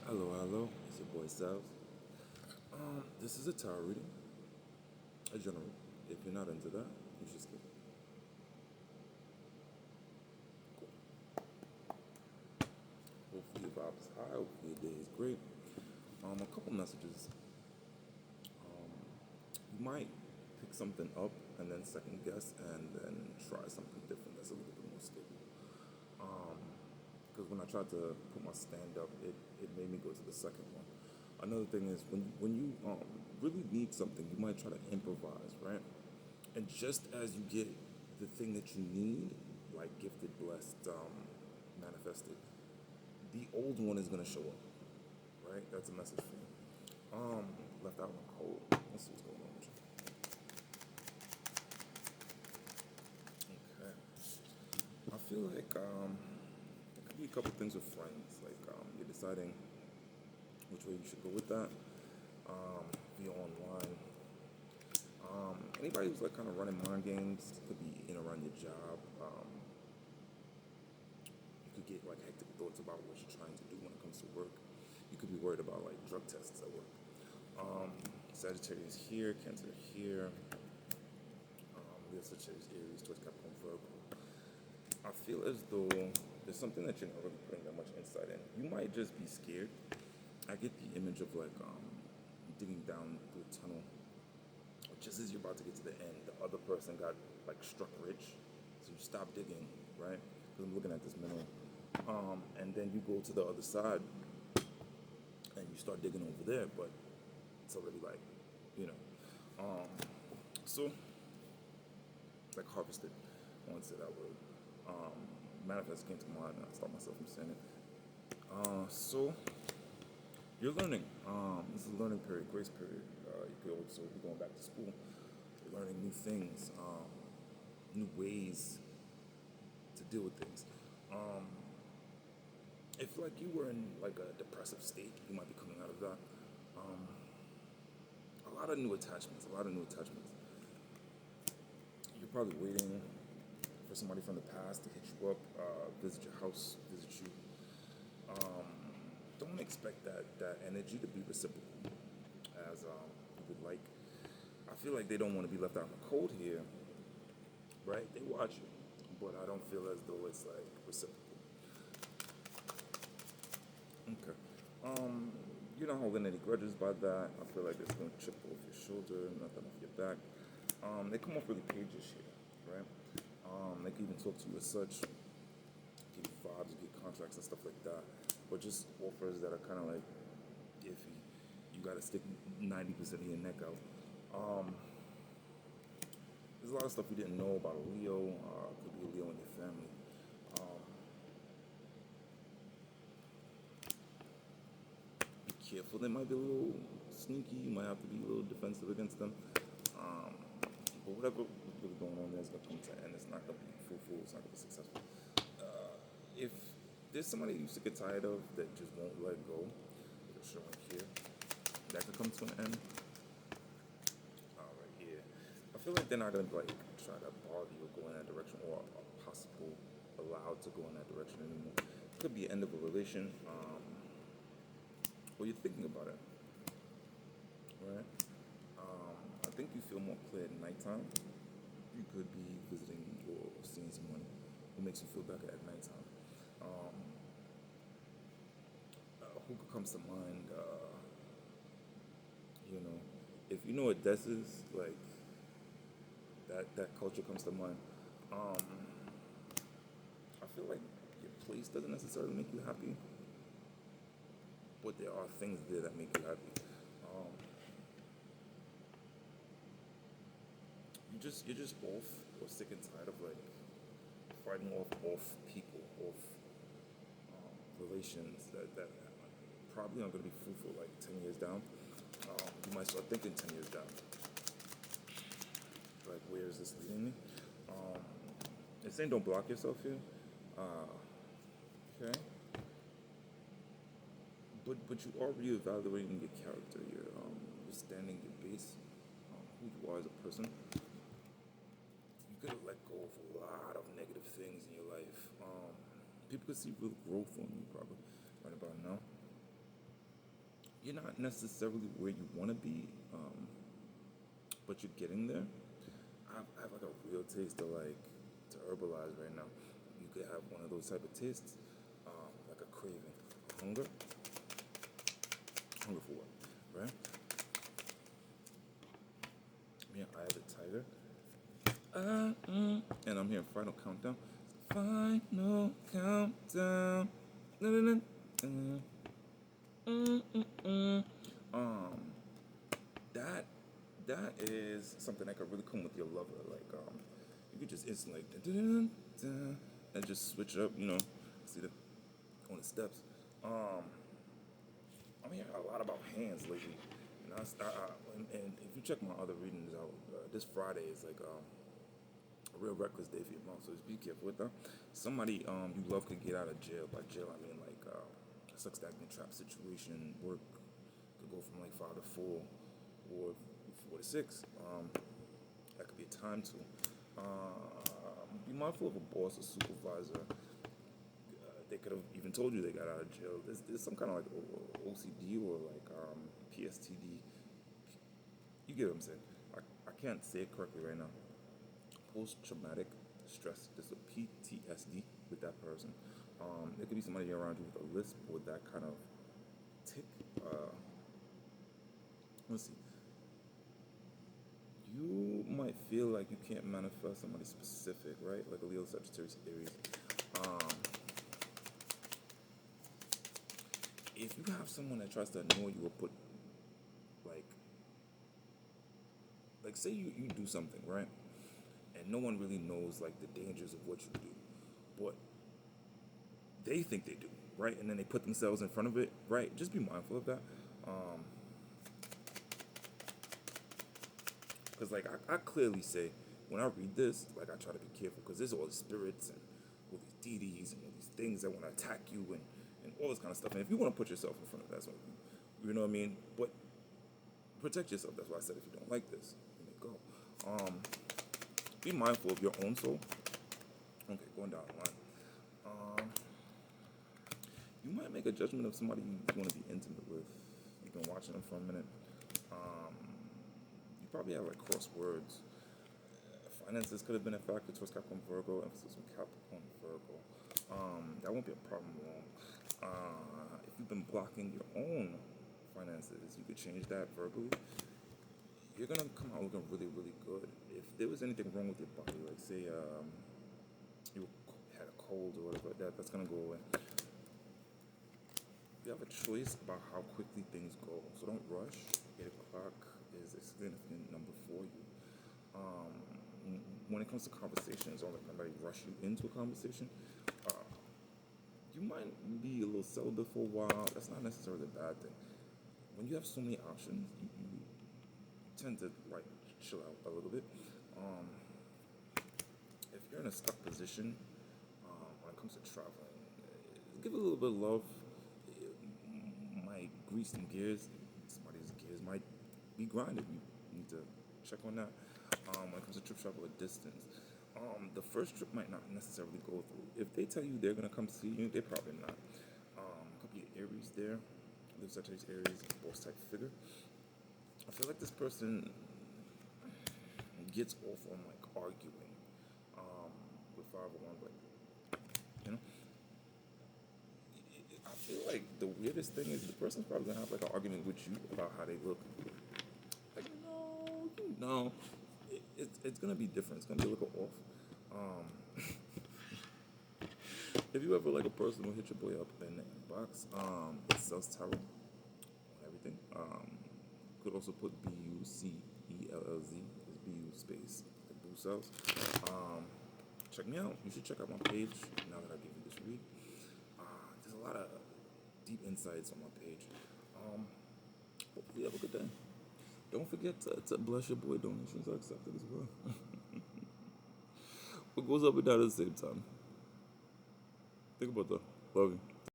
Hello, hello. It's your boy Salves. This is a tarot reading, a general. If you're not into that, you should skip. Hopefully your vibe is high. Hopefully your day is great. A couple messages. You might pick something up and then second guess and then try something different that's a little bit more stable. Because when I tried to put my stand up, it made me go to the second one. Another thing is when you really need something, you might try to improvise, right? And just as you get the thing that you need, like gifted, blessed, manifested, the old one is gonna show up, right? That's a message for you. Left out one cold. Let's see what's going on with you. Okay. I feel like it could be a couple things with friends. Like you're deciding which way you should go with that. Via online. Anybody who's like kind of running mind games could be in around your job. You could get like hectic thoughts about what you're trying to do when it comes to work. You could be worried about like drug tests at work. Sagittarius here, Cancer here. Leo, Sagittarius, Aries, towards Capricorn, Virgo. I feel as though there's something that you're not really putting that much insight in. You might just be scared. I get the image of like digging down through a tunnel. Just as you're about to get to the end, the other person got like struck rich, so you stop digging, right? Because I'm looking at this mineral, and then you go to the other side and you start digging over there, but it's already like, you know, um, so like harvested. I want to say that word. Manifest came to mind, and I stopped myself from saying it. So you're learning. This is a learning period, grace period. You could also be going back to school, learning new things, new ways to deal with things. If like you were in like a depressive state, you might be coming out of that. A lot of new attachments. A lot of new attachments. You're probably waiting for somebody from the past to hit you up, visit your house, visit you. Don't expect that energy to be reciprocal as you would like. I feel like they don't want to be left out in the cold here, right? They watch you, but I don't feel as though it's like reciprocal. Okay. You're not holding any grudges by that. I feel like it's going to chip off your shoulder, nothing off your back. They come off really pages here, right? They can even talk to you as such, give you vibes, give you contracts and stuff like that. But just offers that are kind of like iffy. You got to stick 90% of your neck out. Um, there's a lot of stuff you didn't know about a Leo. Could be a Leo in your family. Um, be careful. They might be a little sneaky. You might have to be a little defensive against them. Um, but whatever is really going on there is going to come to an end. It's not going to be fruitful. It's not going to be successful. If there's somebody you sick and tired of that just won't let go, they're showing here, that could come to an end. Right here. I feel like they're not going to like try to bother you or go in that direction or are possible allowed to go in that direction anymore. Could be end of a relation. Or you're thinking about it, right? I think you feel more clear at nighttime. You could be visiting or seeing someone who makes you feel better at nighttime. Um, who comes to mind? You know, if you know what Des is, like that culture comes to mind. Um, I feel like your place doesn't necessarily make you happy, but there are things there that make you happy. Um, you're just off or sick and tired of like fighting off people, off relations that probably aren't going to be fruitful like 10 years down. You might start thinking 10 years down, like where is this leading me? Um, it's saying don't block yourself here. Okay. But you are reevaluating your character, your standing, your base, who you are as a person. You gotta let go of a lot of negative things in your life. People could see real growth on you probably right about now. you're not necessarily where you want to be, but you're getting there. I have like a real taste of like to herbalize right now. You could have one of those type of tastes, like a craving, hunger, hunger for what, right? Yeah, I have a tiger. And I'm here. Final countdown. Final countdown. Dun, dun, Um, that that is something that could really come with your lover. Like, you could just instantly like, dun, dun, dun, and just switch up. See the on the steps. Um, I'm hearing a lot about hands lately. And if you check my other readings out, this Friday is like a real reckless day for your mom. So just be careful with that. Somebody you love could get out of jail. By jail, I mean like a sex stagnant trap situation. Work could go from like 5 to 4 or 4 to 6. That could be a time to. Be mindful of a boss or supervisor. They could have even told you they got out of jail. There's some kind of like OCD or like PSTD. You get what I'm saying? I can't say it correctly right now. Post-traumatic stress disorder, PTSD, with that person. There could be somebody around you with a lisp or that kind of tick. Let's see. You might feel like you can't manifest somebody specific, right? Like a Leo, Sagittarius, Aries. Um, if you have someone that tries to annoy you or put like say you do something, right? And no one really knows like the dangers of what you do. But they think they do, right? And then they put themselves in front of it, right? Just be mindful of that. Because like I clearly say when I read this, like I try to be careful because there's all these spirits and all these deities and all these things that want to attack you and all this kind of stuff. And if you want to put yourself in front of that, you know what I mean? But protect yourself. That's why I said if you don't like this, you may go. Be mindful of your own soul. Okay, going down the line. You might make a judgment of somebody you want to be intimate with. You've been watching them for a minute. You probably have like cross words. Finances could have been a factor towards Capricorn Virgo. Emphasis on Capricorn Virgo. That won't be a problem long. If you've been blocking your own finances, you could change that verbally. You're gonna come out looking really, really good. If there was anything wrong with your body, like say you had a cold or whatever, that's gonna go away. You have a choice about how quickly things go, so don't rush. 8 o'clock is a significant number for you. When it comes to conversations, don't let nobody rush you into a conversation. You might be a little celibate for a while. That's not necessarily a bad thing. When you have so many options, you tend to like chill out a little bit. If you're in a stuck position when it comes to traveling, give it a little bit of love. It might grease some gears. Somebody's gears might be grinded. You need to check on that. When it comes to trip travel or distance, the first trip might not necessarily go through. If they tell you they're gonna come see you, they're probably not. Could be an Aries there. Lives such as Aries, boss type figure. I feel like this person gets off on like arguing with 501, but you know, I feel like the weirdest thing is the person's probably gonna have like an argument with you about how they look. Like no, it's gonna be different. It's gonna be a little off. If you ever like a person will hit your boy up in the inbox, it sells tarot on everything. Could also put BUCELLZ, is BU space the Boo Cells. Check me out. You should check out my page now that I gave you this read. There's a lot of deep insights on my page. Hopefully you have a good day. Don't forget to bless your boy. Donations are accepted as well. What goes up and down at the same time? Think about that. Love you.